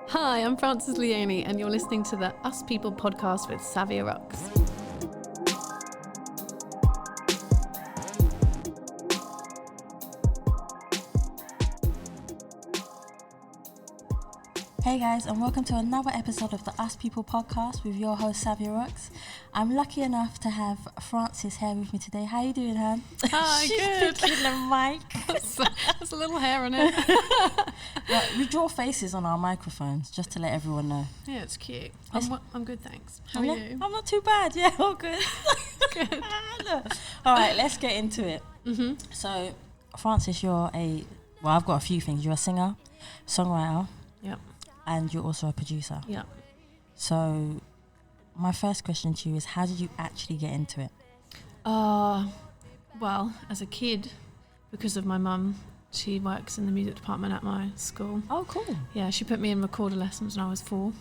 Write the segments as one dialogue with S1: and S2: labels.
S1: Hi, I'm Frances Leone, and you're listening to the Us People podcast with Savia Rocks.
S2: Hey guys, and welcome to another episode of the Us People podcast with your host Savia Rocks. I'm lucky enough to have Frances here with me today. How you doing, Han?
S1: Hi, good.
S2: Picking the mic.
S1: There's a little hair on it.
S2: Right, we draw faces on our microphones just to let everyone know.
S1: Yeah, it's cute. I'm good, thanks. How are
S2: Yeah,
S1: you?
S2: I'm not too bad. Yeah, all good.
S1: Good.
S2: All right, let's get into it.
S1: Mm-hmm.
S2: So, Frances, I've got a few things. You're a singer, songwriter,
S1: Yep.
S2: and you're also a producer.
S1: Yep.
S2: So, my first question to you is, how did you actually get into it?
S1: Well, as a kid, because of my mum, she works in the music department at my school.
S2: Oh, cool.
S1: Yeah, she put me in recorder lessons when I was 4.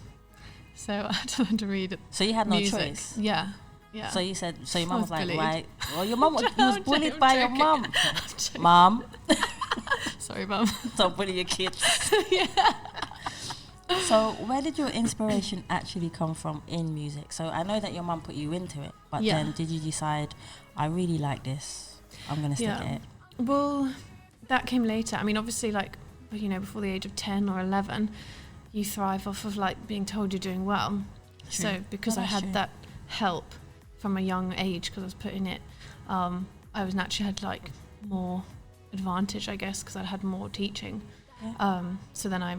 S1: So I had to learn to read
S2: So you had no
S1: music.
S2: choice?
S1: Yeah.
S2: So you said, so your mum was like,
S1: bullied.
S2: right. Well, your mum was, you was bullied
S1: I'm
S2: by your
S1: joking.
S2: mum.
S1: joking.
S2: Mum,
S1: Sorry, Mum.
S2: don't bully your kids.
S1: Yeah.
S2: So where did your inspiration actually come from in music? So I know that your mum put you into it, but
S1: Yeah.
S2: then did you decide, I really like this, I'm going to stick
S1: Yeah.
S2: at it?
S1: Well, that came later. I mean, obviously, before the age of 10 or 11, you thrive off of, being told you're doing well.
S2: True.
S1: So because
S2: Oh,
S1: I
S2: that's
S1: had
S2: true.
S1: that help from a young age, because I was put in it, I was naturally had, more advantage, I guess, because I'd had more teaching.
S2: Yeah.
S1: So then I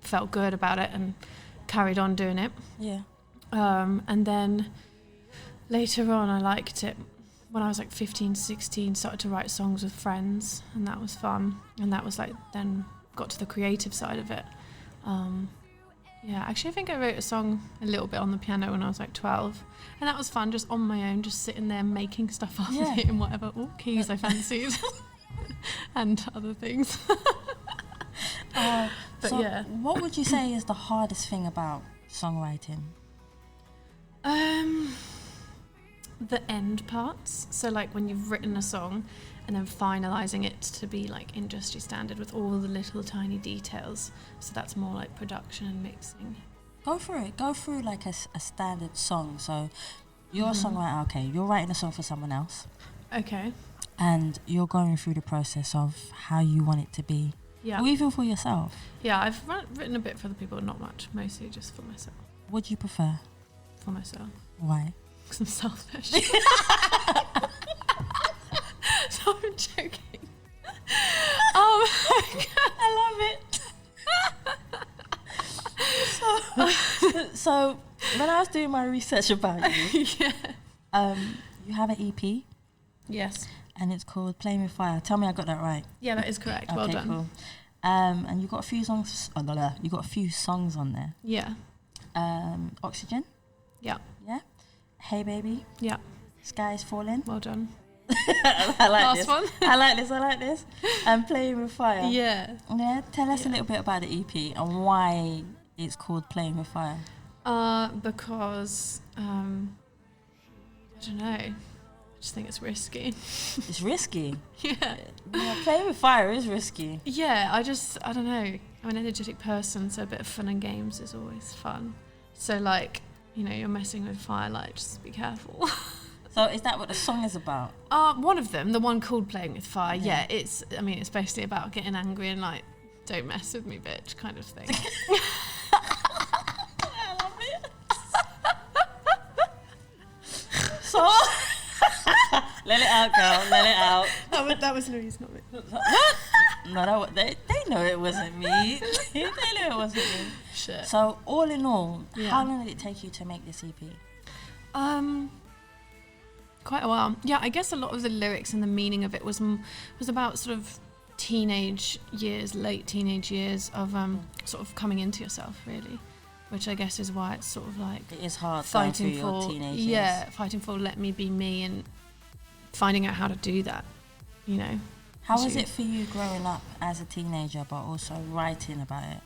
S1: felt good about it and carried on doing it.
S2: Yeah.
S1: And then later on, I liked it. When I was 15, 16, started to write songs with friends, and that was fun. And that was then got to the creative side of it. Actually, I think I wrote a song a little bit on the piano when I was 12, and that was fun, just on my own, just sitting there making stuff up
S2: Yeah.
S1: and hitting whatever keys I fancied and other things. But
S2: so
S1: yeah.
S2: what would you say is the hardest thing about songwriting?
S1: The end parts. So when you've written a song and then finalising it to be industry standard with all the little tiny details. So that's more production and mixing.
S2: Go through it. Go through a standard song. So you're a songwriter, okay, you're writing a song for someone else,
S1: Okay.
S2: and you're going through the process of how you want it to be.
S1: Yeah.
S2: Or even for yourself.
S1: Yeah, I've written a bit for other people, not much. Mostly just for myself.
S2: What do you prefer?
S1: For myself.
S2: Why?
S1: Because I'm selfish. So I'm joking.
S2: I love it. So when I was doing my research about you,
S1: Yeah.
S2: you have an EP
S1: Yes.
S2: and it's called Playing with Fire. Tell me I got that right.
S1: Yeah, that is correct. Well done.
S2: Cool. And you got a few songs. You got a few songs on there.
S1: Yeah.
S2: Oxygen.
S1: Yeah.
S2: Yeah. Hey Baby.
S1: Yeah.
S2: Sky is Falling.
S1: Well done.
S2: I like
S1: Last
S2: this.
S1: one.
S2: I like this. And Playing with Fire.
S1: Yeah.
S2: Yeah. Tell us a little bit about the EP and why it's called Playing with Fire.
S1: Because I don't know. I just think it's risky.
S2: It's risky.
S1: Yeah.
S2: Yeah, Playing with Fire is risky.
S1: Yeah, I don't know. I'm an energetic person, so a bit of fun and games is always fun. So you're messing with fire, just be careful.
S2: So is that what the song is about?
S1: One of them, the one called Playing with Fire,
S2: Yeah.
S1: it's basically about getting angry and don't mess with me, bitch, kind of thing.
S2: I love it. So let it out, girl. Let it out.
S1: That was Louise, not me.
S2: No, they know it wasn't me. They know it wasn't me.
S1: Shit.
S2: So all in all,
S1: Yeah.
S2: how long did it take you to make this EP?
S1: Quite a while. Yeah, I guess a lot of the lyrics and the meaning of it was about sort of late teenage years of sort of coming into yourself, really, which I guess is why it's sort of
S2: It is hard going through
S1: fighting
S2: your
S1: for
S2: teenage years.
S1: yeah, fighting for let me be me and finding out how to do that.
S2: How was it for you growing up as a teenager, but also writing about it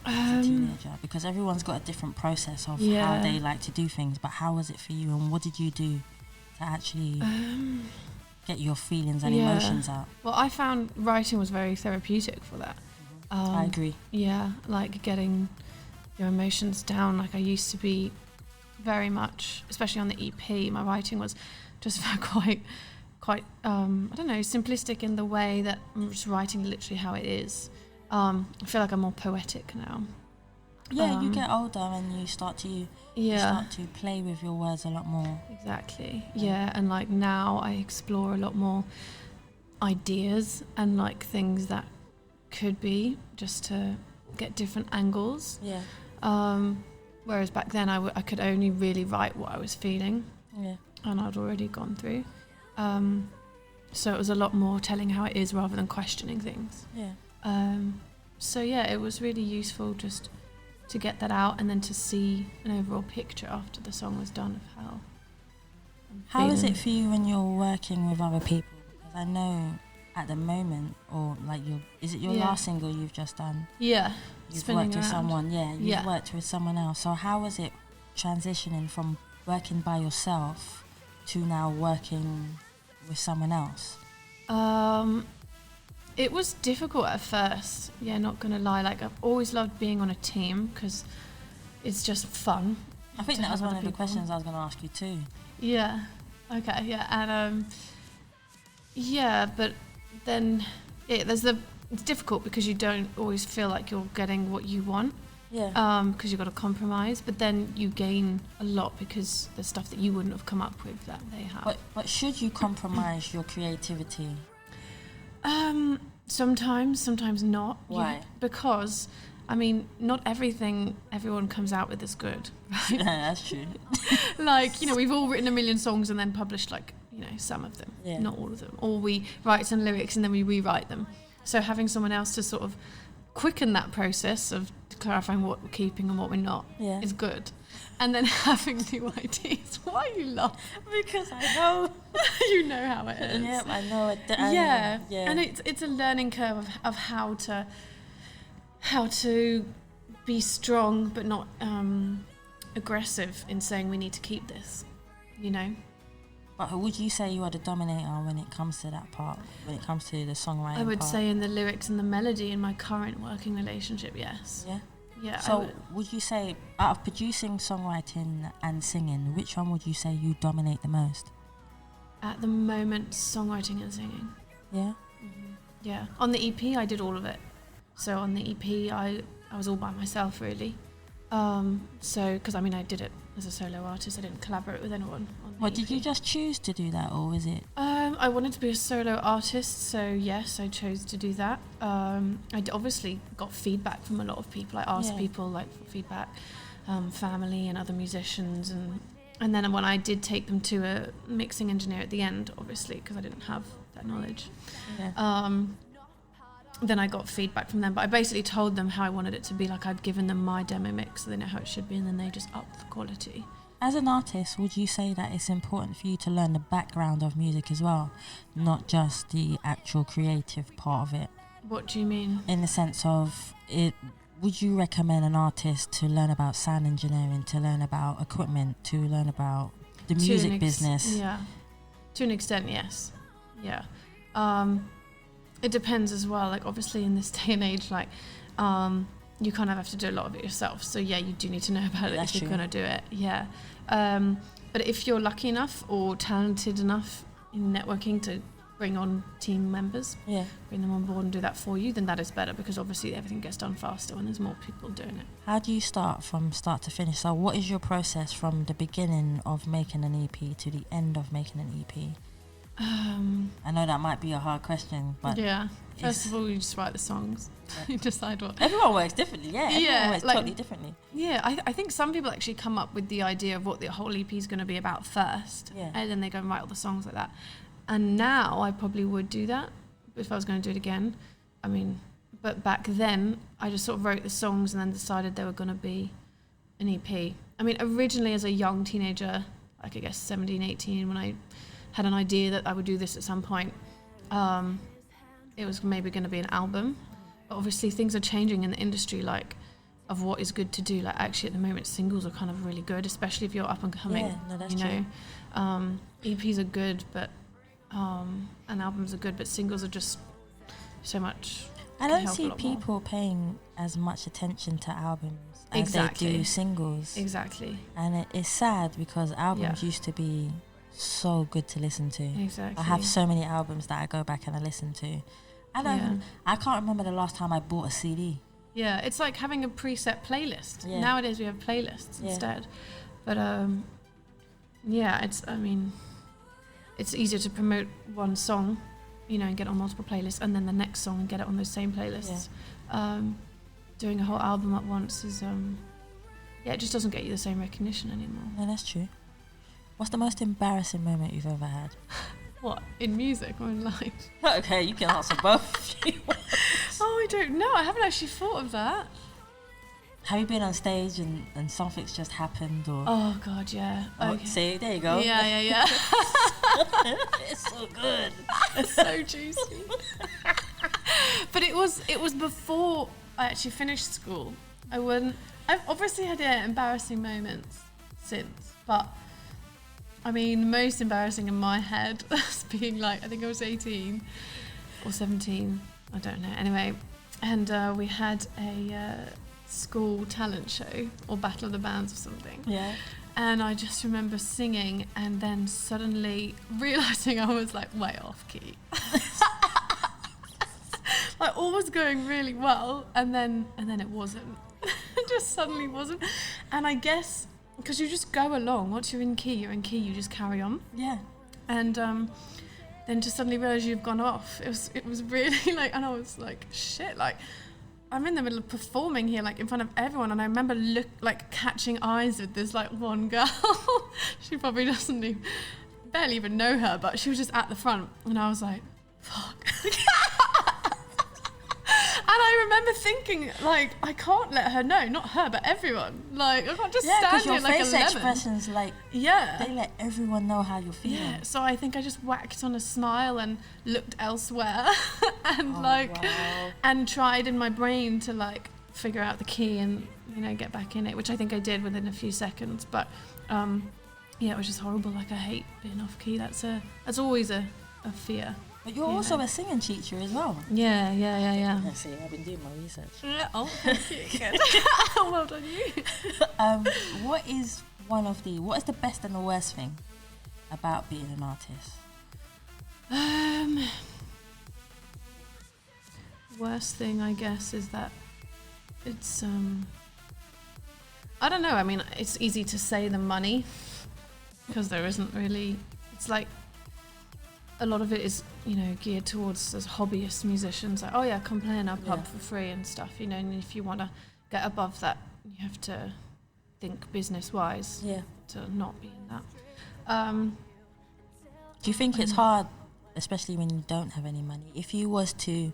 S2: as a teenager? Because everyone's got a different process of how they like to do things. But how was it for you, and what did you do to actually get your feelings and emotions out?
S1: Well, I found writing was very therapeutic for that.
S2: I agree.
S1: Yeah, getting your emotions down. Like I used to be very much, especially on the EP, my writing was just quite I don't know, simplistic in the way that I'm just writing literally how it is. I feel like I'm more poetic now.
S2: Yeah, you get older and you start to play with your words a lot more.
S1: Exactly. Yeah, and like now I explore a lot more ideas and like things that could be, just to get different angles.
S2: Yeah.
S1: Whereas back then I could only really write what I was feeling.
S2: Yeah.
S1: And I'd already gone through. So it was a lot more telling how it is rather than questioning things.
S2: Yeah.
S1: So yeah, it was really useful just to get that out and then to see an overall picture after the song was done of how I'm
S2: How is
S1: feeling.
S2: it for you when you're working with other people? Because I know at the moment, or like is it your last single you've just done?
S1: Yeah.
S2: You've worked with someone, you've worked with someone else. So how is it transitioning from working by yourself to now working with someone else?
S1: It was difficult at first, yeah, not gonna lie. Like I've always loved being on a team because it's just fun.
S2: I think that was one of the questions I was going to ask you too.
S1: Yeah. Okay. Yeah. And yeah, but then it's difficult because you don't always feel like you're getting what you want.
S2: Yeah.
S1: Because you've got to compromise, but then you gain a lot because there's stuff that you wouldn't have come up with that they have.
S2: But should you compromise your creativity?
S1: Sometimes not.
S2: Why?
S1: Because, I mean, not everything everyone comes out with is good, right?
S2: Yeah, that's true.
S1: Like, we've all written a million songs and then published, like, some of them, not all of them. Or we write some lyrics and then we rewrite them. So having someone else to sort of quicken that process of clarifying what we're keeping and what we're not is good. And then having new ideas. Why are you laughing?
S2: Because I know.
S1: You know how it is.
S2: Yeah, I know it.
S1: Yeah. And it's a learning curve of how to be strong but not aggressive in saying we need to keep this,
S2: But would you say you are the dominator when it comes to that part, when it comes to the songwriting
S1: I would
S2: part?
S1: say in the lyrics and the melody in my current working relationship, yes.
S2: Yeah?
S1: Yeah.
S2: So would you say, out of producing, songwriting and singing, which one would you say you dominate the most?
S1: At the moment, songwriting and singing.
S2: Yeah?
S1: Mm-hmm. Yeah. On the EP, I did all of it. So on the EP, I was all by myself, really. Because I did it as a solo artist. I didn't collaborate with anyone on the EP.
S2: Did you just choose to do that, or was it?
S1: I wanted to be a solo artist, so yes, I chose to do that. I obviously got feedback from a lot of people. I asked people for feedback, family and other musicians, and then when I did take them to a mixing engineer at the end, obviously because I didn't have that knowledge.
S2: Yeah.
S1: Then I got feedback from them, but I basically told them how I wanted it to be. Like I'd given them my demo mix, so they know how it should be, and then they just upped the quality.
S2: As an artist, would you say that it's important for you to learn the background of music as well, not just the actual creative part of it?
S1: What do you mean?
S2: In the sense of it, would you recommend an artist to learn about sound engineering, to learn about equipment, to learn about the music business?
S1: Yeah, to an extent, yes. Yeah. It depends as well. Like obviously in this day and age, you kind of have to do a lot of it yourself. So yeah, you do need to know about it if you're going to do it. Yeah. But if you're lucky enough or talented enough in networking to bring on team members, bring them on board and do that for you, then that is better because obviously everything gets done faster when there's more people doing it.
S2: How do you start from start to finish? So what is your process from the beginning of making an EP to the end of making an EP? I know that might be a hard question, but
S1: first of all, you just write the songs. You decide what.
S2: Everyone works differently, everyone works totally differently.
S1: Yeah, I think some people actually come up with the idea of what the whole EP is going to be about first, and then they go and write all the songs like that. And now I probably would do that if I was going to do it again. But back then I just sort of wrote the songs and then decided they were going to be an EP. Originally as a young teenager, like I guess 17, 18, when I had an idea that I would do this at some point, it was maybe going to be an album. But obviously things are changing in the industry, of what is good to do. Actually at the moment singles are kind of really good, especially if you're up and coming.
S2: That's true.
S1: EPs are good, but and albums are good, but singles are just so much.
S2: I don't see people paying as much attention to albums as they do singles.
S1: Exactly.
S2: And it's sad because albums used to be so good to listen to.
S1: Exactly.
S2: I have so many albums that I go back and I listen to. I can't remember the last time I bought a CD.
S1: Yeah, it's like having a preset playlist. Yeah. Nowadays we have playlists instead. But it's easier to promote one song, and get on multiple playlists, and then the next song and get it on those same playlists. Yeah. Doing a whole album at once is it just doesn't get you the same recognition anymore.
S2: No, that's true. What's the most embarrassing moment you've ever had?
S1: What, in music or in life?
S2: Okay, you can answer both.
S1: Oh, I don't know. I haven't actually thought of that.
S2: Have you been on stage and something's just happened? Or?
S1: Oh, God, yeah. Okay.
S2: See, there you go.
S1: Yeah.
S2: It's so good.
S1: It's so juicy. But it was before I actually finished school. I've obviously had embarrassing moments since, but I mean, the most embarrassing in my head was being like, I think I was 18 or 17, I don't know. Anyway, and we had a school talent show or Battle of the Bands or something.
S2: Yeah.
S1: And I just remember singing and then suddenly realising I was like way off key. Like all was going really well and then it wasn't. It just suddenly wasn't. And I guess because you just go along. Once you're in key, you just carry on.
S2: Yeah.
S1: And then just suddenly realise you've gone off. It was really like, and I was like, shit, like I'm in the middle of performing here, like in front of everyone, and I remember catching eyes with this like one girl. She probably barely even know her, but she was just at the front, and I was like, fuck. And I remember thinking, like, I can't let her know, not her, but everyone. Like, I can't just stand here like a lemon. Yeah, because your face
S2: expressions, like, they let everyone know how you're feeling. Yeah,
S1: so I think I just whacked on a smile and looked elsewhere and, and tried in my brain to, like, figure out the key and, get back in it, which I think I did within a few seconds. But, it was just horrible. Like, I hate being off key. That's always a fear.
S2: But you're also a singing teacher as well.
S1: Yeah.
S2: I see, I've been doing my research.
S1: Oh, thank you. Good. Well done, you.
S2: What is the best and the worst thing about being an artist?
S1: Worst thing, I guess, is that it's I don't know. I mean, it's easy to say the money because there isn't really. It's like a lot of it is, geared towards as hobbyist musicians. Like, oh yeah, come play in our pub for free and stuff. And if you want to get above that, you have to think business-wise to not be in that.
S2: Do you think it's hard, especially when you don't have any money? If you was to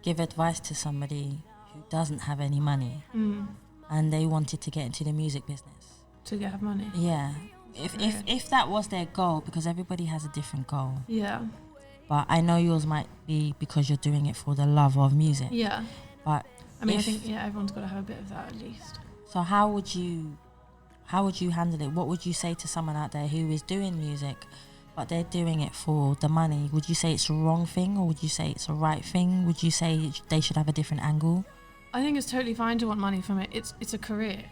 S2: give advice to somebody who doesn't have any money and they wanted to get into the music business.
S1: To get money?
S2: Yeah. If that was their goal, because everybody has a different goal.
S1: Yeah.
S2: But I know yours might be because you're doing it for the love of music.
S1: Yeah.
S2: But
S1: I mean, I think everyone's got to have a bit of that at least.
S2: So how would you handle it? What would you say to someone out there who is doing music, but they're doing it for the money? Would you say it's a wrong thing, or would you say it's a right thing? Would you say they should have a different angle?
S1: I think it's totally fine to want money from it. It's a career.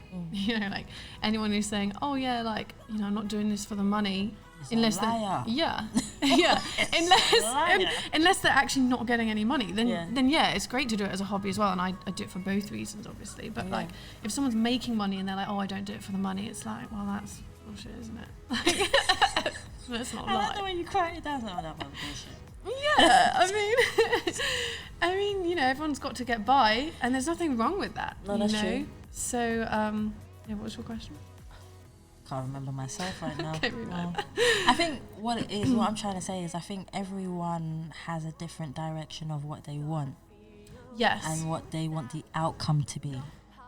S1: Like anyone who's saying, oh yeah, like, I'm not doing this for the money.
S2: It's
S1: unless
S2: a liar.
S1: Unless they're actually not getting any money, then it's great to do it as a hobby as well. And I do it for both reasons, obviously. But like, if someone's making money and they're like, oh, I don't do it for the money, it's like, well, that's bullshit, isn't it? That's not. I
S2: like the way you quiet it down. Oh, that was bullshit.
S1: Yeah, I mean, everyone's got to get by, and there's nothing wrong with that.
S2: No, that's true.
S1: So, what was your question?
S2: Can't remember myself right now.
S1: Okay, no.
S2: I think what I'm trying to say is, I think everyone has a different direction of what they want.
S1: Yes.
S2: And what they want the outcome to be.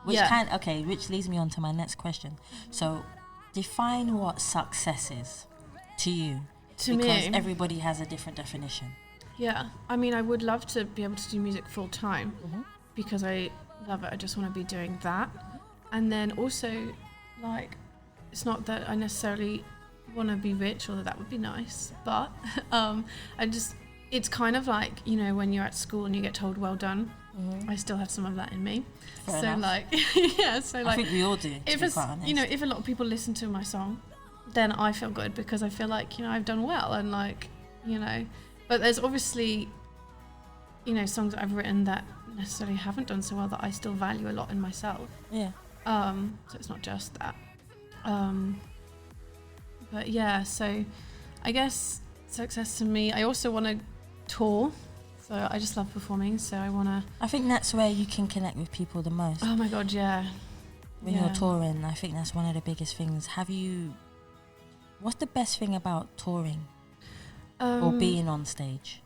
S2: Which leads me on to my next question. So, define what success is to you. Because everybody has a different definition. Yeah,
S1: I mean, I would love to be able to do music full time because I love it. I just want to be doing that. And then also, like, it's not that I necessarily want to be rich, although that would be nice, but it's kind of like, when you're at school and you get told well done, I still have some of that in me.
S2: Fair
S1: so
S2: enough.
S1: like, yeah. So like,
S2: I think we all do.
S1: if it's, you know, if a lot of people listen to my song, then I feel good because I feel like, you know, I've done well and like, you know. But there's obviously, you know, songs that I've written that necessarily haven't done so well that I still value a lot in myself.
S2: Yeah.
S1: So it's not just that. But yeah, so I guess success to me, I also want to tour. So I just love performing, so I
S2: think that's where you can connect with people the most.
S1: Oh my God, yeah.
S2: When you're touring, I think that's one of the biggest things. What's the best thing about touring or being on stage?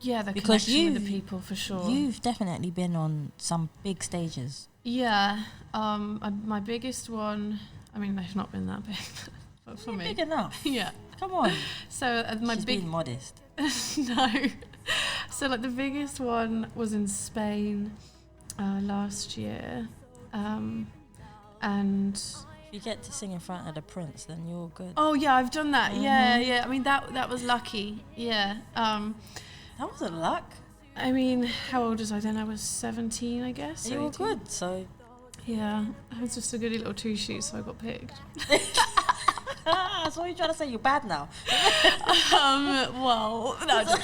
S1: Yeah, the connection with the people, for sure.
S2: You've definitely been on some big stages.
S1: Yeah, my biggest one, I mean, they've not been that big, but for me.
S2: Big enough.
S1: Yeah.
S2: Come on.
S1: So
S2: She's being modest.
S1: No. So like the biggest one was in Spain last year, and
S2: if you get to sing in front of the Prince, then you're good.
S1: Oh yeah, I've done that. Mm-hmm. Yeah. I mean that was lucky. Yeah.
S2: That wasn't luck.
S1: I mean, how old was I then? I was 17, I guess.
S2: You were good, so.
S1: Yeah, I was just a goody little two shoes, so I got picked.
S2: So what are you trying to say? You're bad now?
S1: Well, no. What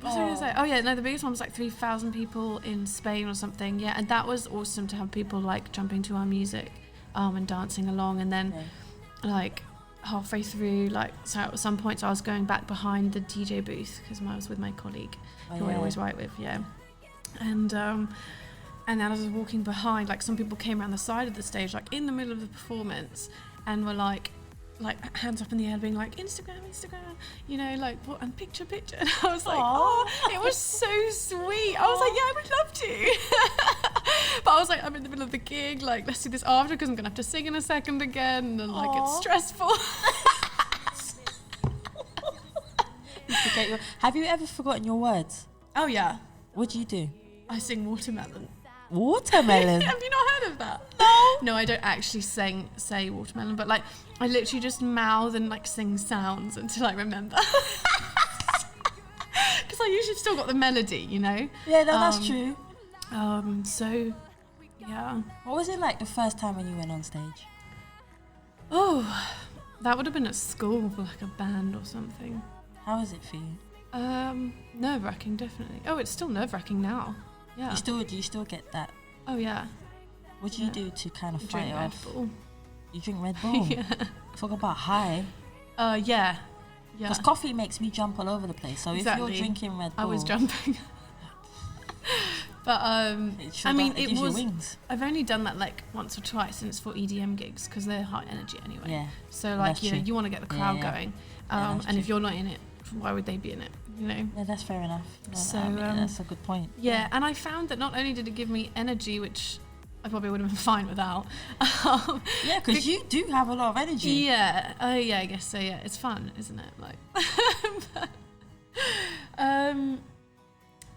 S1: was I going to say? Oh yeah, no, the biggest one was like 3,000 people in Spain or something. Yeah, and that was awesome to have people like jumping to our music, and dancing along, and then like halfway through, like, so at some points I was going back behind the DJ booth because I was with my colleague who I always write with. And then as I was walking behind, like some people came around the side of the stage, like in the middle of the performance, and were like hands up in the air, being like, Instagram, you know, like what, and picture. And I was like, oh, it was so sweet. I was like, yeah, I would love to. But I was like, I'm in the middle of the gig, like let's do this after because I'm gonna have to sing in a second again, and like it's stressful.
S2: Have you ever forgotten your words?
S1: Oh yeah.
S2: What do you do?
S1: I sing Watermelon.
S2: Watermelon?
S1: Have you not heard of that? No, I don't actually say watermelon, but like I literally just mouth and like sing sounds until I remember. Because I usually still got the melody, you know?
S2: Yeah, that's true.
S1: So, yeah.
S2: What was it like the first time when you went on stage?
S1: Oh, that would have been at school with like a band or something.
S2: How was it for you?
S1: Nerve-wracking, definitely. Oh, it's still nerve-wracking now. Yeah.
S2: Do you still get that?
S1: Oh yeah.
S2: What do you do to kind of fight it off?
S1: Red Bull.
S2: You drink Red Bull?
S1: Yeah.
S2: Talk about high.
S1: Yeah.
S2: Because coffee makes me jump all over the place. So
S1: exactly.
S2: If you're drinking Red Bull,
S1: I was jumping. But I mean, it was.
S2: Wings.
S1: I've only done that like once or twice, and it's for EDM gigs because they're high energy anyway.
S2: Yeah.
S1: So like you want to get the crowd going, and if you're not in it, why would they be in it? You know.
S2: Yeah, that's fair enough. No,
S1: so
S2: that's a good point.
S1: Yeah, and I found that not only did it give me energy, which I probably would have been fine without.
S2: Yeah, because you do have a lot of energy.
S1: Yeah. Oh yeah, I guess so. Yeah, it's fun, isn't it? Like.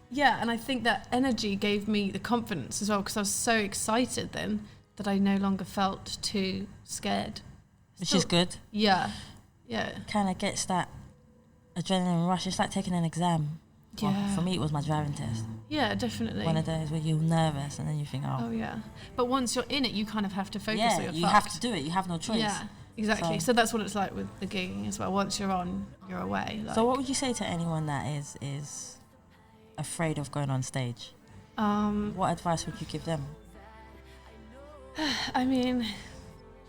S1: Yeah, and I think that energy gave me the confidence as well because I was so excited then that I no longer felt too scared.
S2: Which is good.
S1: Yeah.
S2: Kind of gets that adrenaline rush. It's like taking an exam.
S1: Yeah.
S2: Well, for me, it was my driving test.
S1: Yeah, definitely.
S2: One of those where you're nervous and then you think,
S1: oh yeah. But once you're in it, you kind of have to focus.
S2: Yeah,
S1: or you're
S2: you
S1: fucked.
S2: have to do it. You have no choice.
S1: Yeah, exactly. So that's what it's like with the gigging as well. Once you're on, you're away. Like.
S2: So what would you say to anyone that is afraid of going on stage? What advice would you give them?
S1: I mean,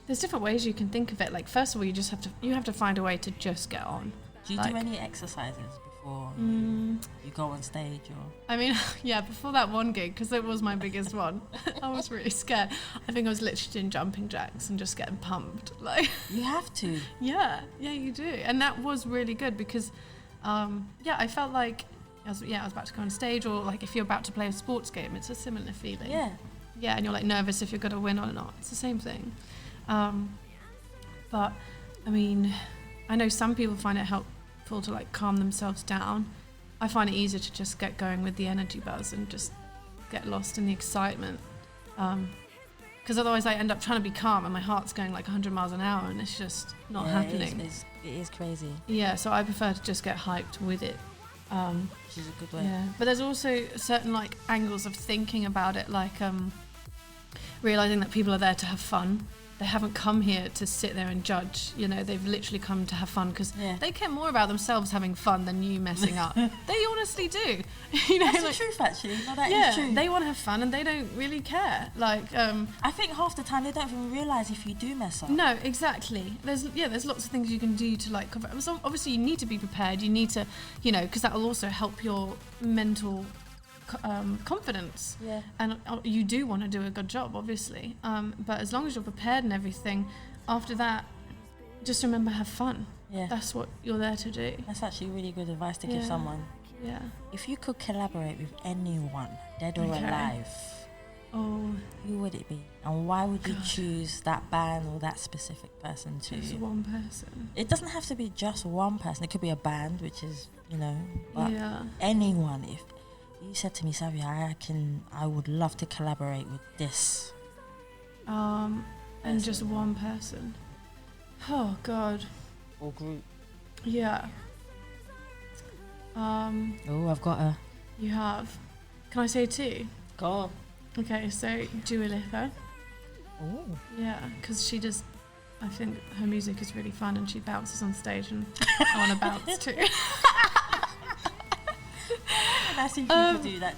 S1: there's different ways you can think of it. Like, first of all, you have to find a way to just get on.
S2: Do you do any exercises before you go on stage? Or?
S1: I mean, yeah, before that one gig, because it was my biggest one, I was really scared. I think I was literally doing jumping jacks and just getting pumped. Like,
S2: you have to.
S1: Yeah, you do. And that was really good because, I felt like, I was about to go on stage, or like if you're about to play a sports game, it's a similar feeling.
S2: Yeah.
S1: Yeah, and you're like nervous if you're going to win or not. It's the same thing. But, I mean, I know some people find it helpful to like calm themselves down. I find it easier to just get going with the energy buzz and just get lost in the excitement. Because otherwise I end up trying to be calm and my heart's going like 100 miles an hour and it's just not happening.
S2: It is crazy.
S1: Yeah, so I prefer to just get hyped with it.
S2: Which is a good way.
S1: Yeah, but there's also certain like angles of thinking about it, like realizing that people are there to have fun. They haven't come here to sit there and judge. You know, they've literally come to have fun because they care more about themselves having fun than you messing up. They honestly do. You know,
S2: that's the truth, actually. No, that is true.
S1: They want to have fun and they don't really care. Like,
S2: I think half the time they don't even realise if you do mess up.
S1: No, exactly. There's lots of things you can do to like cover. So obviously, you need to be prepared. You need to, you know, because that will also help your mental confidence.
S2: Yeah.
S1: And you do want to do a good job, obviously. But as long as you're prepared and everything, after that, just remember, have fun.
S2: Yeah.
S1: That's what you're there to do.
S2: That's actually really good advice to give someone.
S1: Yeah.
S2: If you could collaborate with anyone, dead or alive, who would it be? And why would you choose that band or that specific person to?
S1: Just one person.
S2: It doesn't have to be just one person. It could be a band, which is, you know, but anyone. If you said to me, Savia, I would love to collaborate with this.
S1: And just one person. Oh God.
S2: Or group.
S1: Yeah.
S2: I've got a.
S1: You have. Can I say two?
S2: Go on.
S1: Okay, so Dua Lipa.
S2: Oh.
S1: Yeah, because she just, I think her music is really fun and she bounces on stage and I want to bounce too.
S2: I think people do that.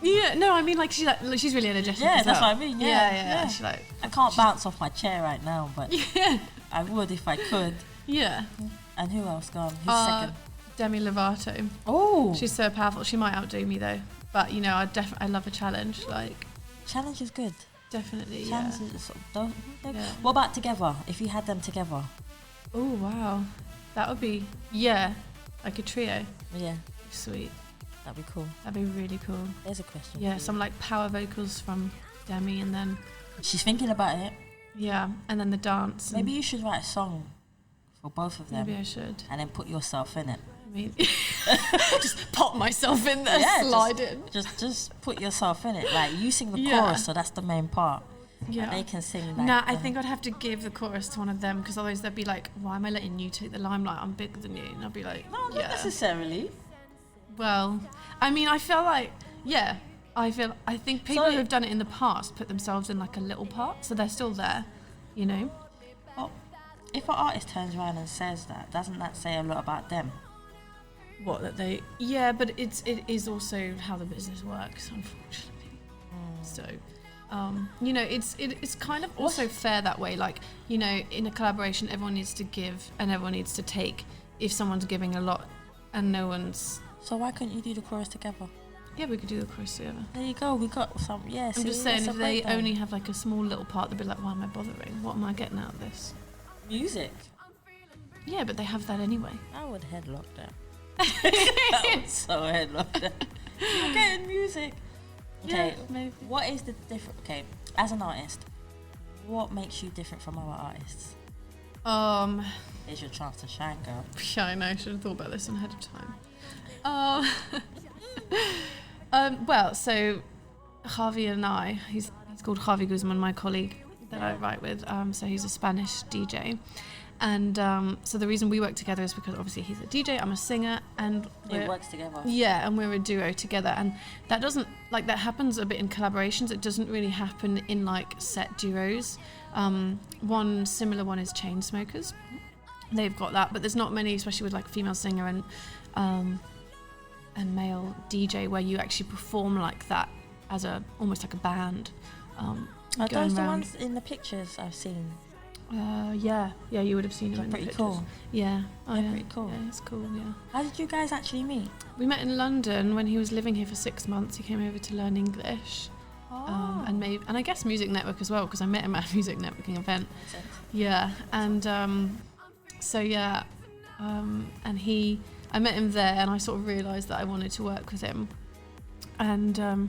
S1: Yeah, no, I mean like she's really energetic.
S2: Yeah,
S1: as
S2: that's
S1: well.
S2: what I mean. Yeah.
S1: She, like,
S2: I can't bounce off my chair right now, but I would if I could.
S1: Yeah.
S2: And who else? Go on. Who's second?
S1: Demi Lovato.
S2: Oh.
S1: She's so powerful. She might outdo me though. But you know, I love a challenge. Like.
S2: Challenge is good.
S1: Definitely.
S2: Challenge is sort of What about together? If you had them together.
S1: Oh wow, that would be like a trio.
S2: Yeah.
S1: Sweet.
S2: That'd be cool.
S1: That'd be really cool.
S2: There's a question.
S1: Yeah, some like power vocals from Demi, and then
S2: she's thinking about it.
S1: Yeah, and then the dance.
S2: Maybe you should write a song for both of them.
S1: Maybe I should.
S2: And then put yourself in it.
S1: I mean, just pop myself in there, slide in.
S2: Just put yourself in it. Like you sing the chorus, so that's the main part. Yeah. And they can sing that.
S1: Nah, I think I'd have to give the chorus to one of them because otherwise they'd be like, "Why am I letting you take the limelight? I'm bigger than you." And I'd be like,
S2: "No, not necessarily."
S1: Well, I mean, I feel like, I think people who've done it in the past put themselves in like a little part, so they're still there, you know?
S2: Well, if an artist turns around and says that, doesn't that say a lot about them?
S1: What, that they... Yeah, but it is also how the business works, unfortunately. So, you know, it's kind of also fair that way. Like, you know, in a collaboration, everyone needs to give and everyone needs to take. If someone's giving a lot and no one's...
S2: So why couldn't you do the chorus together?
S1: Yeah, we could do the chorus together.
S2: There you go, we got some, I'm
S1: just saying, if they only have like a small little part, they'll be like, why am I bothering? What am I getting out of this?
S2: Music.
S1: Yeah, but they have that anyway.
S2: I would headlock them. I would so headlock them. You're getting music. Okay,
S1: maybe.
S2: What is the difference? Okay, as an artist, what makes you different from other artists? Here's your chance to shine, girl.
S1: Yeah, I know, I should have thought about this ahead of time. Well, so Javi and I, he's called Javi Guzman, my colleague that I write with. So he's a Spanish DJ, and so the reason we work together is because obviously he's a DJ, I'm a singer, and
S2: we work together.
S1: Yeah, and we're a duo together, and that doesn't like that happens a bit in collaborations. It doesn't really happen in like set duos. One similar one is Chainsmokers. They've got that, but there's not many, especially with like female singer and male DJ, where you actually perform like that as almost like a band.
S2: Are those the ones in the pictures I've seen?
S1: Yeah, you would have seen them in the pictures. Pretty cool. Yeah.
S2: They're pretty cool.
S1: Yeah, it's cool, yeah.
S2: How did you guys actually meet?
S1: We met in London when he was living here for 6 months. He came over to learn English. And I guess Music Network as well, because I met him at a music networking event. Yeah, and and I met him there, and I sort of realised that I wanted to work with him. And I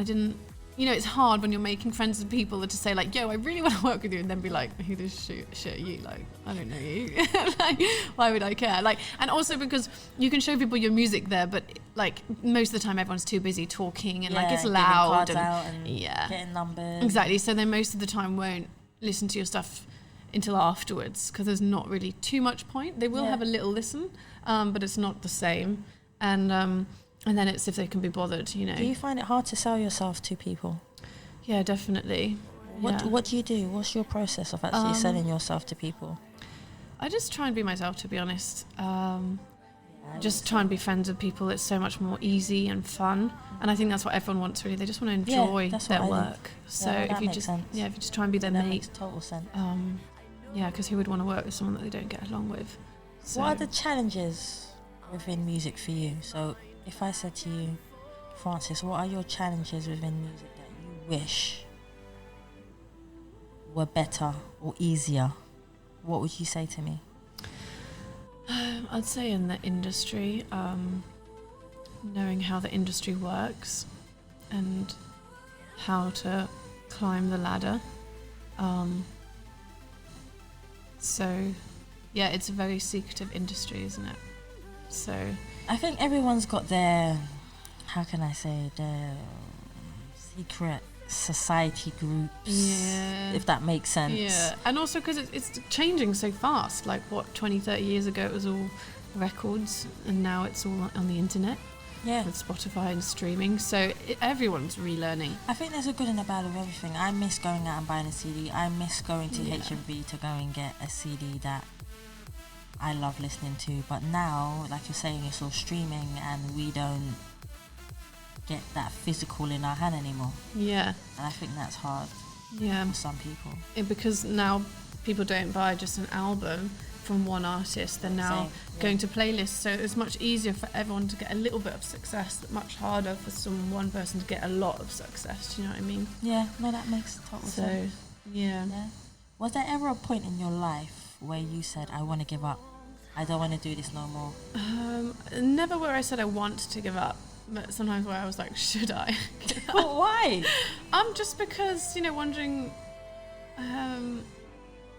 S1: didn't, you know, it's hard when you're making friends with people to say like, yo, I really want to work with you, and then be like, who the shit are you? Like, I don't know you. Like, why would I care? Like, and also because you can show people your music there, but like most of the time everyone's too busy talking and like it's loud
S2: and getting numbers.
S1: Exactly. So they most of the time won't listen to your stuff until afterwards, because there's not really too much point. They will have a little listen, but it's not the same. And then it's if they can be bothered, you know.
S2: Do you find it hard to sell yourself to people?
S1: Yeah, definitely.
S2: What do you do? What's your process of actually selling yourself to people?
S1: I just try and be myself, to be honest. Just try and be friends with people. It's so much more easy and fun, and I think that's what everyone wants, really. They just want to enjoy their work. So if you just try and be their mate,
S2: makes total sense.
S1: Because who would want to work with someone that they don't get along with? So.
S2: What are the challenges within music for you? So if I said to you, Frances, what are your challenges within music that you wish were better or easier? What would you say to me?
S1: I'd say in the industry, knowing how the industry works and how to climb the ladder. It's a very secretive industry, isn't it? So
S2: I think everyone's got their, how can I say, their secret society groups, if that makes sense.
S1: Yeah, and also because it's changing so fast. Like, 20-30 years ago it was all records, and now it's all on the internet with Spotify and streaming, so everyone's relearning.
S2: I think there's a good and a bad of everything. I miss going out and buying a CD. I miss going to HMV to go and get a CD that I love listening to, but now, like you're saying, it's all streaming and we don't get that physical in our hand anymore. And I think that's hard for some people.
S1: Because now people don't buy just an album from one artist, they're now going to playlists, so it's much easier for everyone to get a little bit of success, much harder for one person to get a lot of success. Do you know what I mean?
S2: That makes total sense. Was there ever a point in your life where you said, I want to give up, I don't want to do this no more?
S1: Never where I said I want to give up, but sometimes where I was like, should I?
S2: Why?
S1: Just because, wondering,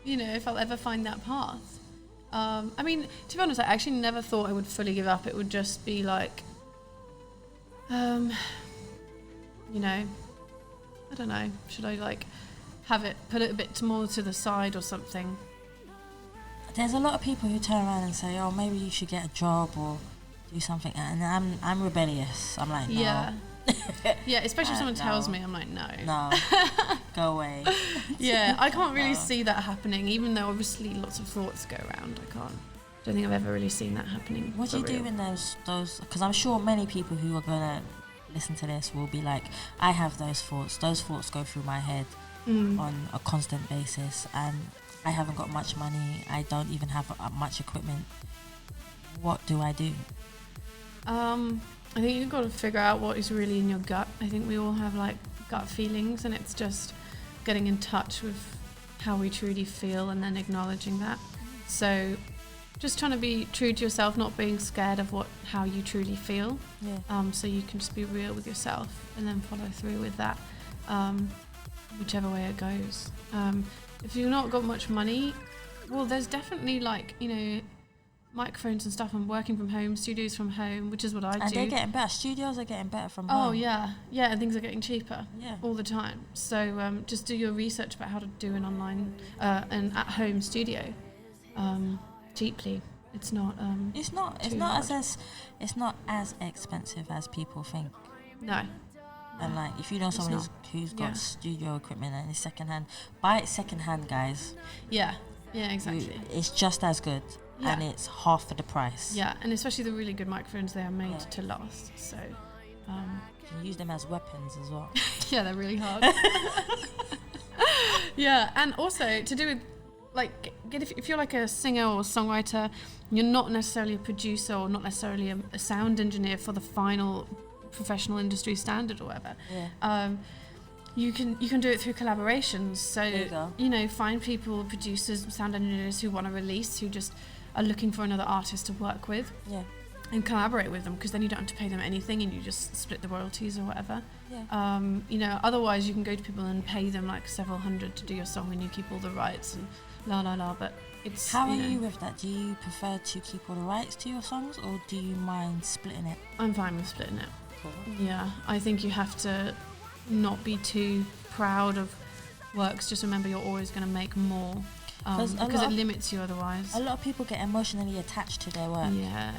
S1: if I'll ever find that path. To be honest, I actually never thought I would fully give up. It would just be like, I don't know, should I put it a bit more to the side or something?
S2: There's a lot of people who turn around and say, oh, maybe you should get a job or do something, and I'm rebellious. I'm like, no.
S1: Especially if someone tells me, I'm like, no,
S2: go away.
S1: I can't really see that happening, even though obviously lots of thoughts go around. Don't think I've ever really seen that happening.
S2: What do you do in those, because I'm sure many people who are gonna listen to this will be like, I have those thoughts go through my head on a constant basis, and I haven't got much money, I don't even have much equipment. What do I do?
S1: I think you've got to figure out what is really in your gut. I think we all have gut feelings, and it's just getting in touch with how we truly feel and then acknowledging that. So just trying to be true to yourself, not being scared of how you truly feel. So you can just be real with yourself and then follow through with that, whichever way it goes. If you've not got much money, well, there's definitely microphones and stuff. I'm working from home, studios from home, which is what I do.
S2: And they're getting better. Studios are getting better from home.
S1: Oh, yeah, and things are getting cheaper all the time. So just do your research about how to do an online and at-home studio cheaply. It's not as expensive as people think.
S2: No. And if you know someone who's got studio equipment and it's secondhand, buy it secondhand, guys.
S1: Yeah, exactly.
S2: It's just as good. And it's half of the price.
S1: Yeah, and especially the really good microphones, they are made to last. So
S2: you can use them as weapons as well.
S1: Yeah, they're really hard. And also to do with if you're a singer or songwriter, you're not necessarily a producer or not necessarily a sound engineer for the final professional industry standard or whatever. You can do it through collaborations. So find people, producers, sound engineers who want to release, who just are looking for another artist to work with, and collaborate with them, because then you don't have to pay them anything and you just split the royalties or whatever. Otherwise you can go to people and pay them several hundred to do your song, and you keep all the rights and but it's
S2: how are you with that? Do you prefer to keep all the rights to your songs, or do you mind splitting it?
S1: I'm fine with splitting it.
S2: Cool.
S1: I think you have to not be too proud of works. Just remember, you're always going to make more. because it limits you otherwise.
S2: A lot of people get emotionally attached to their work.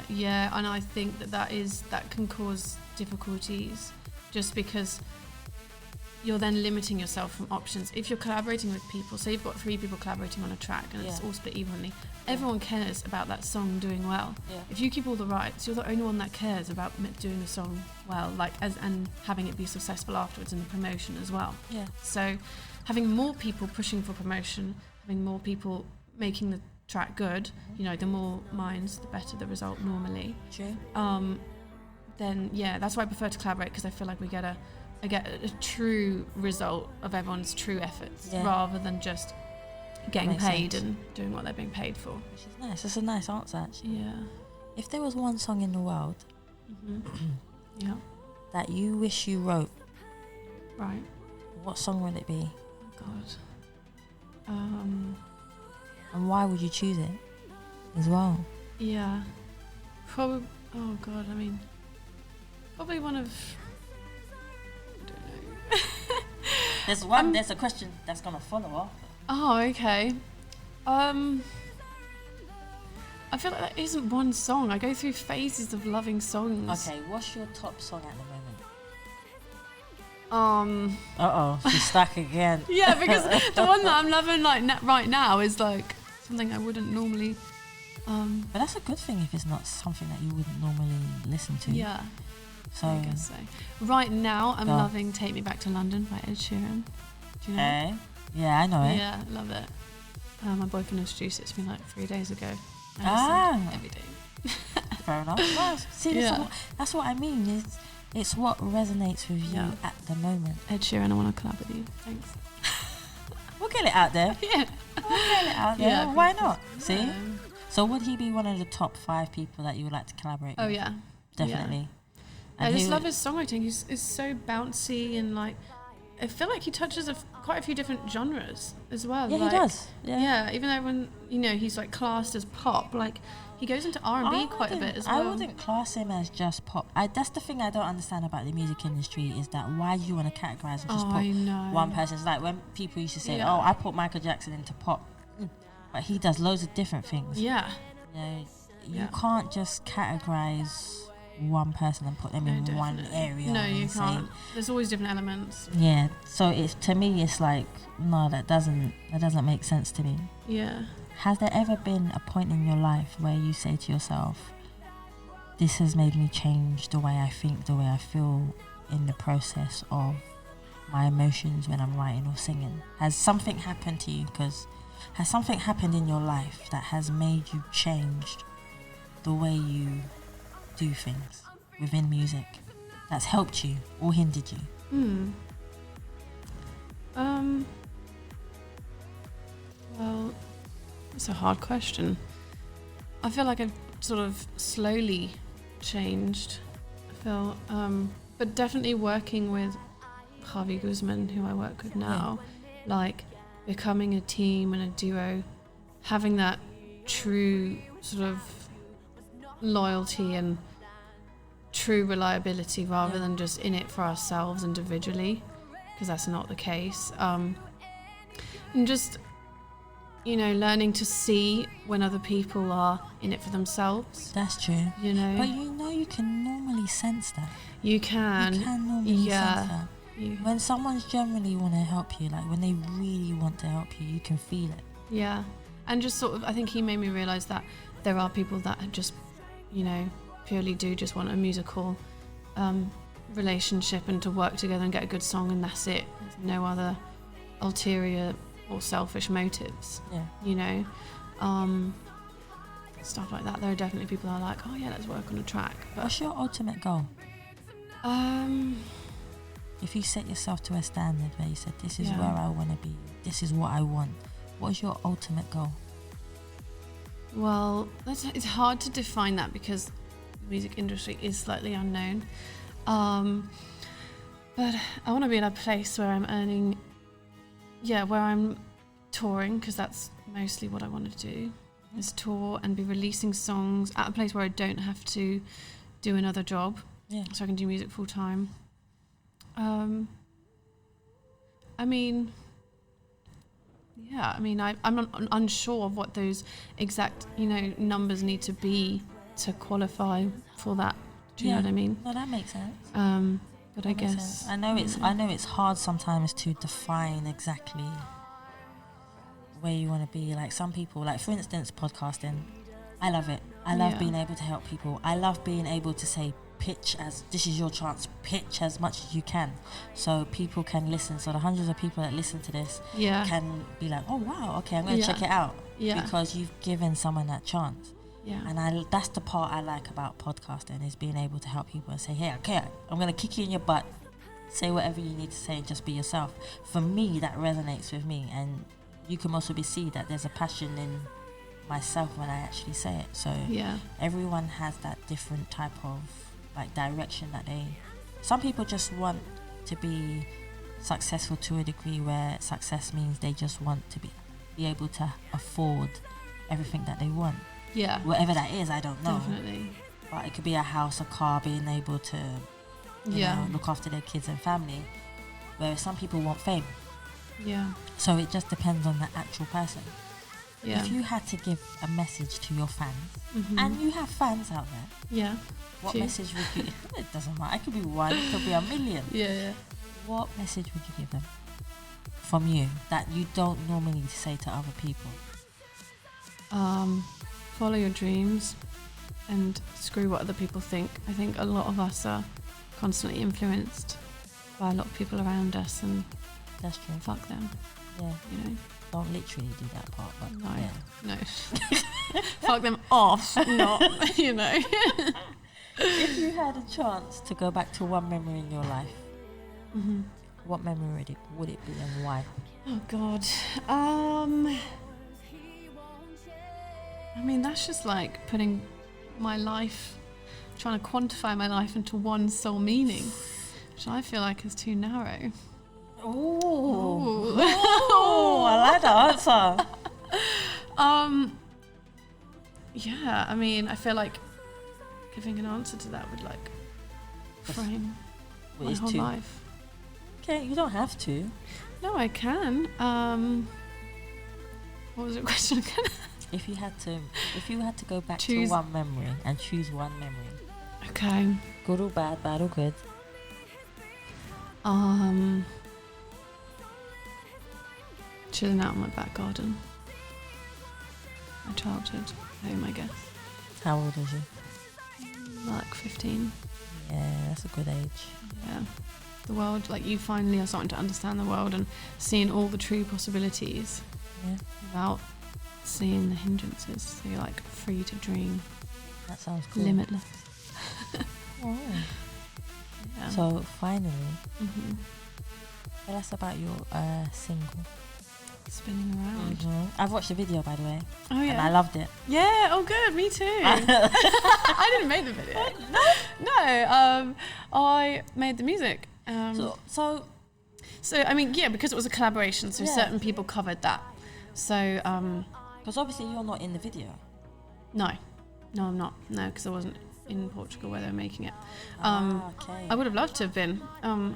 S1: Yeah, and I think that can cause difficulties, just because you're then limiting yourself from options. If you're collaborating with people, say you've got 3 people collaborating on a track and it's all split evenly, everyone cares about that song doing well. If you keep all the rights, you're the only one that cares about doing the song well, and having it be successful afterwards in the promotion as well. So having more people pushing for promotion, having more people making the track good, the more minds, the better the result normally.
S2: True.
S1: Then that's why I prefer to collaborate, because I feel like I get a true result of everyone's true efforts, rather than just getting paid and doing what they're being paid for.
S2: Which is nice. That's a nice answer, actually.
S1: Yeah.
S2: If there was one song in the world that you wish you wrote,
S1: right,
S2: what song would it be?
S1: Oh God.
S2: And why would you choose it as well?
S1: Yeah. Probably. Oh God. I mean, probably one of. I don't know.
S2: There's a question that's gonna follow up.
S1: Oh, okay. I feel like that isn't one song. I go through phases of loving songs.
S2: Okay, what's your top song at the moment? She's stuck again.
S1: Yeah, because the one that I'm loving right now is like something I wouldn't normally.
S2: But that's a good thing if it's not something that you wouldn't normally listen to.
S1: Yeah.
S2: So
S1: I guess so. Right now, I'm loving "Take Me Back to London" by Ed Sheeran. Do you know it?
S2: Yeah, I know it.
S1: Yeah, love it. My boyfriend introduced it to me like 3 days ago. I listen every day.
S2: Fair enough. Well, see, that's what I mean. It's what resonates with you at the moment.
S1: Ed Sheeran, I want to collab with you. Thanks.
S2: We'll get it out there.
S1: Yeah.
S2: We'll get it out there.
S1: Yeah,
S2: why not? See? So would he be one of the top 5 people that you would like to collaborate with?
S1: Oh, yeah.
S2: Definitely.
S1: Yeah. I just love his songwriting. He's so bouncy, and like, I feel like he touches quite a few different genres as well.
S2: Yeah,
S1: like,
S2: he does. Yeah.
S1: Even though when he's like classed as pop, like he goes into R&B quite a bit as well.
S2: I wouldn't class him as just pop. That's the thing I don't understand about the music industry, is that why do you want to categorize and just put one person? It's like when people used to say, "Oh, I put Michael Jackson into pop," but he does loads of different things.
S1: Yeah.
S2: You can't just categorize one person and put them in one area.
S1: No, you can't. There's always different elements.
S2: Yeah. So to me it's like, no, that doesn't make sense to me.
S1: Yeah.
S2: Has there ever been a point in your life where you say to yourself, this has made me change the way I think, the way I feel in the process of my emotions when I'm writing or singing? Has something happened to you? Has something happened in your life that has made you change the way you do things within music, that's helped you or hindered you?
S1: Well, it's a hard question. I feel like I've sort of slowly changed. But definitely working with Javi Guzman, who I work with now, like becoming a team and a duo, having that true sort of loyalty and true reliability rather than just in it for ourselves individually, because that's not the case. And just learning to see when other people are in it for themselves.
S2: That's true. But you can normally sense that.
S1: You can
S2: normally sense that. When someone's generally want to help you, like when they really want to help you, you can feel it.
S1: Yeah. And just sort of, I think he made me realise that there are people that just, purely do just want a musical relationship and to work together and get a good song, and that's it. There's no other ulterior or selfish motives.
S2: Yeah.
S1: Stuff like that. There are definitely people that are like, oh yeah, let's work on a track. But
S2: what's your ultimate goal? If you set yourself to a standard where you said, this is where I want to be, this is what I want, what is your ultimate goal?
S1: Well, it's hard to define that because the music industry is slightly unknown. But I want to be in a place where I'm earning, where I'm touring, because that's mostly what I want to do, is tour and be releasing songs at a place where I don't have to do another job, so I can do music full time. Yeah, I mean, I'm unsure of what those exact, numbers need to be to qualify for that. Do you know what I mean?
S2: No, that makes sense.
S1: But I guess
S2: I know it's hard sometimes to define exactly where you want to be. Like some people, like for instance, podcasting. I love it. I love being able to help people. I love being able to say, this is your chance, pitch as much as you can, so people can listen. So the hundreds of people that listen to this can be like, oh wow, okay, I'm going to check it out, because you've given someone that chance. Yeah. And that's the part I like about podcasting, is being able to help people and say, hey, okay, I'm going to kick you in your butt, say whatever you need to say, and just be yourself. For me, that resonates with me, and you can also see that there's a passion in myself when I actually say it. So everyone has that different type of like direction that some people just want to be successful to a degree where success means they just want to be able to afford everything that they want. Yeah. Whatever that is, I don't know.
S1: Definitely.
S2: But it could be a house, a car, being able to you know, look after their kids and family. Whereas some people want fame. Yeah. So it just depends on the actual person. Yeah. If you had to give a message to your fans, and you have fans out there, what message would you? It doesn't matter. It could be one, it could be a million. Yeah. What message would you give them from you that you don't normally say to other people?
S1: Follow your dreams and screw what other people think. I think a lot of us are constantly influenced by a lot of people around us, and
S2: that's true.
S1: Fuck them.
S2: Yeah. Don't literally do that part, but
S1: no. Fuck them off, not,
S2: If you had a chance to go back to one memory in your life, what memory would it be and why?
S1: Oh God. I mean, that's just like putting my life, trying to quantify my life into one sole meaning, which I feel like is too narrow.
S2: Oh, I like that answer.
S1: Yeah, I mean, I feel like giving an answer to that would like frame my whole life.
S2: Okay, you don't have to.
S1: No, I can. What was your question again?
S2: If you had to go back to one memory and choose one memory.
S1: Okay.
S2: Good or bad or good?
S1: Chilling out in my back garden. My childhood home, I guess.
S2: How old was you?
S1: Like 15.
S2: Yeah, that's a good age.
S1: Yeah. The world, like you finally are starting to understand the world and seeing all the true possibilities without seeing the hindrances. So you're like free to dream.
S2: That sounds cool.
S1: Limitless.
S2: Oh. Yeah. So finally, tell us about your single.
S1: Spinning Around.
S2: I've watched the video, by the way.
S1: Oh yeah.
S2: And I loved it.
S1: Yeah, oh good, me too. I didn't make the video. No, I made the music.
S2: So
S1: I mean, yeah, because it was a collaboration, so certain people covered that. So,
S2: because obviously you're not in the video.
S1: No, I'm not. No, because I wasn't in Portugal where they were making it.
S2: Okay.
S1: I would have loved to have been,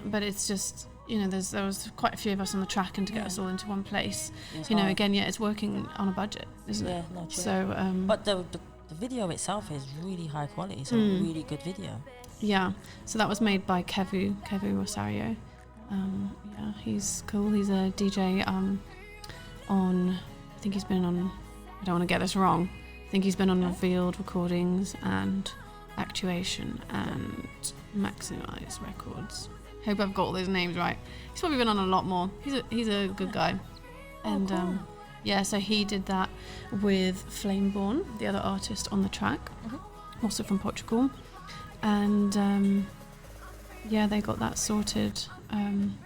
S1: but it's just, there was quite a few of us on the track, and to get us all into one place, again, it's working on a budget, isn't it?
S2: Yeah, no, true.
S1: So,
S2: but the video itself is really high quality. It's a really good video.
S1: Yeah. So that was made by Kevu Rosario. Yeah, he's cool. He's a DJ. I think he's been on. I don't want to get this wrong. I think he's been on Revealed Recordings and Actuation and Maximize Records. Hope I've got all those names right. He's probably been on a lot more. He's a good guy. And
S2: cool.
S1: So he did that with Flameborn, the other artist on the track, also from Portugal. And they got that sorted. And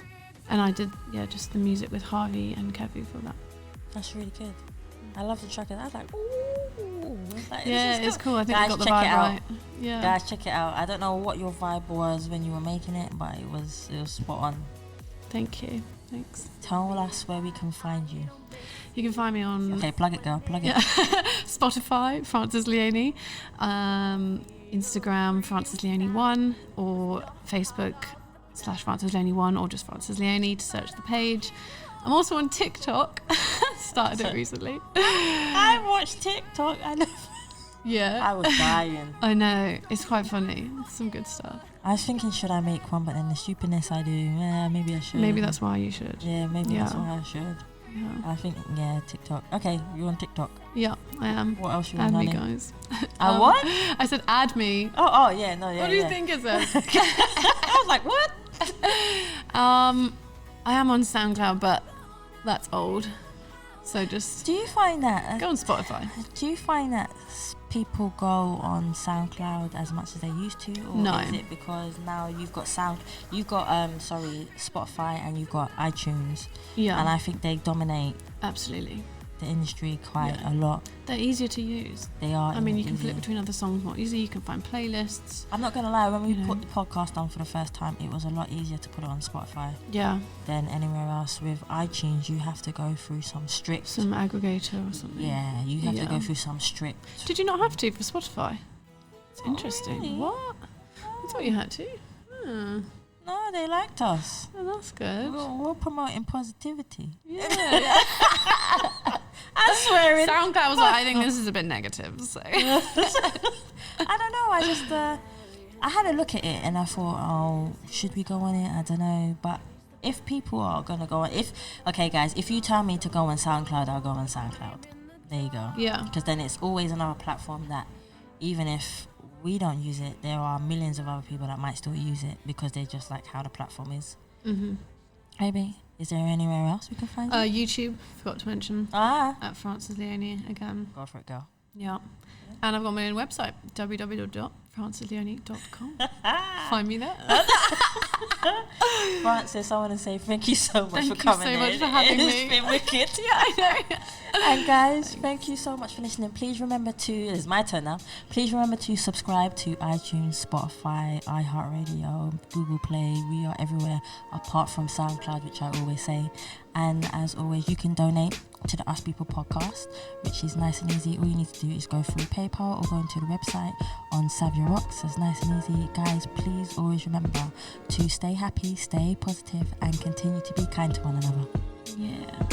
S1: I did just the music with Harvey and Kevu for that.
S2: That's really good. I love the track. I was like, ooh.
S1: It's cool. I think
S2: guys,
S1: I got the vibe right. Yeah.
S2: Guys, check it out. I don't know what your vibe was when you were making it, but it was spot on.
S1: Thank you. Thanks.
S2: Tell us where we can find you.
S1: You can find me on...
S2: Okay, plug it, girl. Plug it.
S1: Spotify, Frances Leone. Instagram, Frances Leone 1, or Facebook /Frances Leone 1, or just Frances Leone to search the page. I'm also on TikTok. started it recently.
S2: I watched TikTok and
S1: yeah,
S2: I was dying.
S1: I know, it's quite funny. It's some good stuff.
S2: I was thinking, should I make one? But then the stupidness I do, maybe I should.
S1: Maybe that's why you should.
S2: Yeah, maybe that's why I should.
S1: Yeah.
S2: I think, TikTok. Okay, you're on TikTok.
S1: Yeah, I am.
S2: What else you
S1: add
S2: on?
S1: Me, guys.
S2: What?
S1: I said add me.
S2: Oh, yeah, no, yeah.
S1: What do you think it says?
S2: I was like, what?
S1: I am on SoundCloud, but that's old. So just
S2: do you find that
S1: go on Spotify?
S2: Do you find that people go on SoundCloud as much as they used to, or
S1: no.
S2: is it because now you've got Spotify and you've got iTunes?
S1: Yeah.
S2: And I think they dominate.
S1: Absolutely.
S2: The industry quite a lot.
S1: They're easier to use.
S2: They are.
S1: I mean, you can flip between other songs more easily. You can find playlists.
S2: I'm not gonna lie. When we put the podcast on for the first time, it was a lot easier to put it on Spotify.
S1: Yeah.
S2: Than anywhere else. With iTunes, you have to go through some
S1: aggregator or something.
S2: Yeah, you have to go through some strict.
S1: Did you not have to for Spotify? It's interesting.
S2: Really?
S1: What? I thought you had to.
S2: No, they liked us.
S1: Oh, that's good.
S2: We're promoting positivity.
S1: Yeah.
S2: I swear it.
S1: SoundCloud was like, I think this is a bit negative. So
S2: I don't know. I just I had a look at it and I thought, oh, should we go on it? I don't know. But if people are gonna go on, okay, guys, if you tell me to go on SoundCloud, I'll go on SoundCloud. There you go.
S1: Yeah.
S2: Because then it's always another platform that, even if we don't use it, there are millions of other people that might still use it because they just like how the platform is.
S1: Mm-hmm.
S2: Maybe. Is there anywhere else we can find it?
S1: YouTube, forgot to mention. At Frances Leone again.
S2: Go for it, girl.
S1: Yeah. And I've got my own website, www.francesleone.com. Find me there.
S2: Frances, I want to say thank you so much for coming in.
S1: Thank you so much for having me.
S2: It's been wicked.
S1: Yeah, I know.
S2: And guys, thank you so much for listening. Please remember it's my turn now. Please remember to subscribe to iTunes, Spotify, iHeartRadio, Google Play. We are everywhere apart from SoundCloud, which I always say. And as always, you can donate to the Us People podcast, which is nice and easy. All you need to do is go through PayPal or go into the website on Savia Rocks. It's nice and easy. Guys, please always remember to stay happy, stay positive, and continue to be kind to one another.
S1: Yeah.